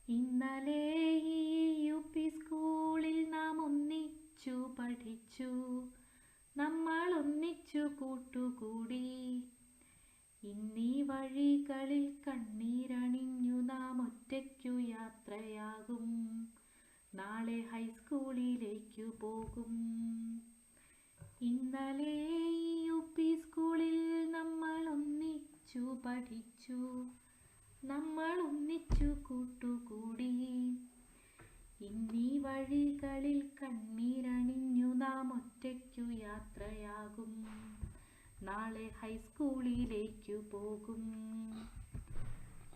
ഇന്നലെ ഈ UP സ്കൂളിൽ നാം ഒന്നിച്ചു പഠിച്ചു, നമ്മൾ ഒന്നിച്ചു കൂട്ടുകൂടി. ഇന്നീ വഴികളിൽ കണ്ണീരണിഞ്ഞു നാം ഒറ്റയ്ക്കു യാത്രയാകും, നാളെ ഹൈസ്കൂളിലേക്കു പോകും. ഇന്നലെ ഈ UP സ്കൂളിൽ നമ്മൾ ഒന്നിച്ചു പഠിച്ചു, നമ്മൾ ഒന്നിച്ചു കൂട്ടുകൂടി. ഇന്നീ വഴികളിൽ കണ്ണീരണിഞ്ഞു നാം ഒറ്റയ്ക്കു യാത്രയാകും, നാളെ ഹൈസ്കൂളിലേക്കു പോകും.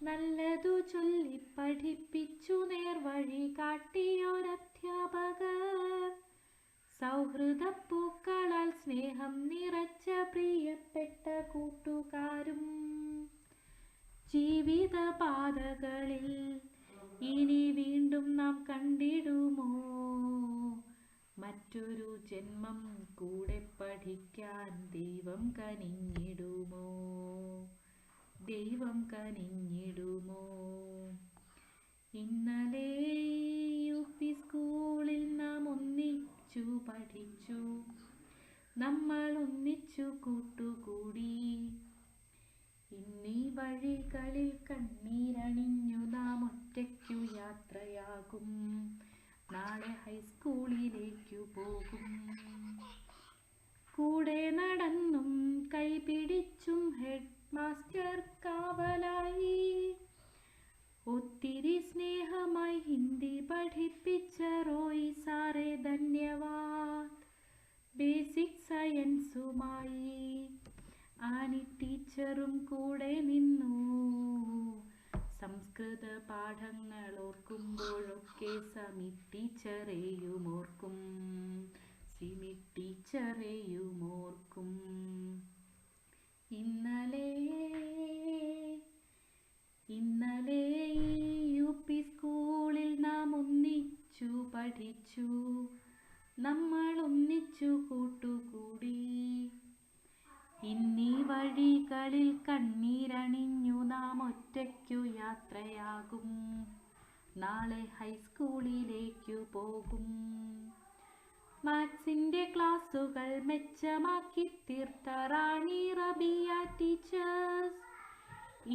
നല്ലതു ചൊല്ലി പഠിപ്പിച്ചു നേർവഴി കാട്ടിയൊരധ്യാപകർ, സൗഹൃദപ്പൂക്കളാൽ സ്നേഹം നിറച്ച പ്രിയപ്പെട്ട കൂട്ടുകാരും. ജീവിതപാതകളിൽ ഇനി വീണ്ടും നാം കണ്ടിടുമോ മറ്റൊരു ജന്മം, കൂടെ പഠിക്കാൻ ദൈവം കനിഞ്ഞിടുമോ, ദൈവം കനിഞ്ഞിടുമോ. ഇന്നലെ UP സ്കൂളിൽ നാം ഒന്നിച്ചു പഠിച്ചു, നമ്മൾ ഒന്നിച്ചു കൂട്ടുകൂടി. ഇന്നീ വഴികളിൽ കണ്ണീരണിഞ്ഞു നാം ഒറ്റയ്ക്കു യാത്രയാകും, നാളെ ഹൈസ്കൂളിലേക്കു പോകും. കൂടെ നടന്നും കൈപിടിച്ചും ഹെഡ് മാസ്റ്റർ കാവലായി, ഒത്തിരി സ്നേഹമായി ഹിന്ദി പഠിപ്പിച്ച റോയി സാറേ ധന്യവാദ്. ബേസിക് സയൻസുമായി ആനി ടീച്ചറും കൂടെ നിന്നു, സംസ്കൃത പാഠങ്ങൾ ഓർക്കുമ്പോഴൊക്കെ സമി ടീച്ചറെയും ഓർക്കും, സിമി ടീച്ചറെയും ഓർക്കും. ഇന്നലെ UP സ്കൂളിൽ നാം ഒന്നിച്ചു പഠിച്ചു, നമ്മൾ ഒന്നിച്ചു കൂട്ടുകൂടി. ഇന്നീ വഴികളിൽ കണ്ണീരണിഞ്ഞു നാം ഒറ്റയ്ക്കു യാത്രയാകും, നാളെ ഹൈസ്കൂളിലേക്കു പോകും. മാത്സിന്റെ ക്ലാസുകൾ മെച്ചമാക്കി തീർത്ത റാണി റബിയ ടീച്ചേഴ്സ്,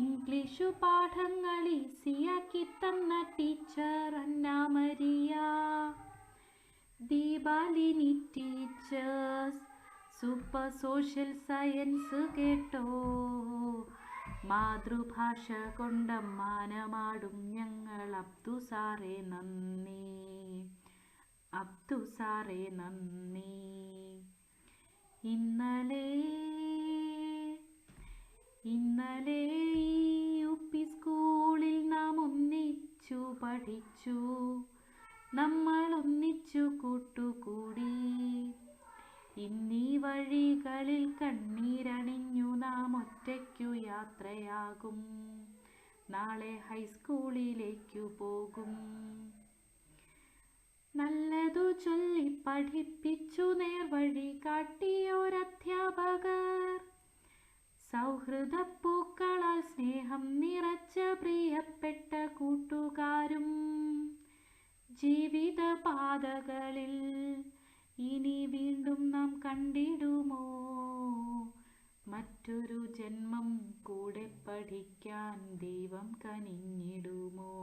ഇംഗ്ലീഷു പാഠങ്ങൾ ഈസിയാക്കി തന്ന ടീച്ചർ അന്ന മരിയ. ദീപാലിനി ടീച്ചേഴ്സ് സൂപ്പർ സോഷ്യൽ സയൻസ് കേട്ടോ, മാതൃഭാഷ കൊണ്ടമ്മാനമാടും ഞങ്ങൾ. അബ്ദു സാറേ നന്ദി, അബ്ദു സാറേ നന്ദി. ഇന്നലെ UP സ്കൂളിൽ നാം ഒന്നിച്ചു പഠിച്ചു, നമ്മൾ ഒന്നിച്ചു കൂട്ടുകൂടി. ഇന്നീ വഴികളിൽ കണ്ണീരണിഞ്ഞു നാം ഒറ്റയ്ക്കു യാത്രയാകും, നാളെ ഹൈസ്കൂളിലേക്കു പോകും. നല്ലതു ചൊല്ലി പഠിപ്പിച്ചു നേർവഴി കാട്ടിയൊരധ്യാപകർ, സൗഹൃദപ്പൂക്കളാൽ സ്നേഹം നിറച്ച പ്രിയപ്പെട്ട കൂട്ടുകാരും. ജീവിതപാതകളിൽ ഇനി വീണ്ടും നാം കണ്ടിടുമോ മറ്റൊരു ജന്മം, കൂടെ പഠിക്കാൻ ദൈവം കനിഞ്ഞിടുമോ.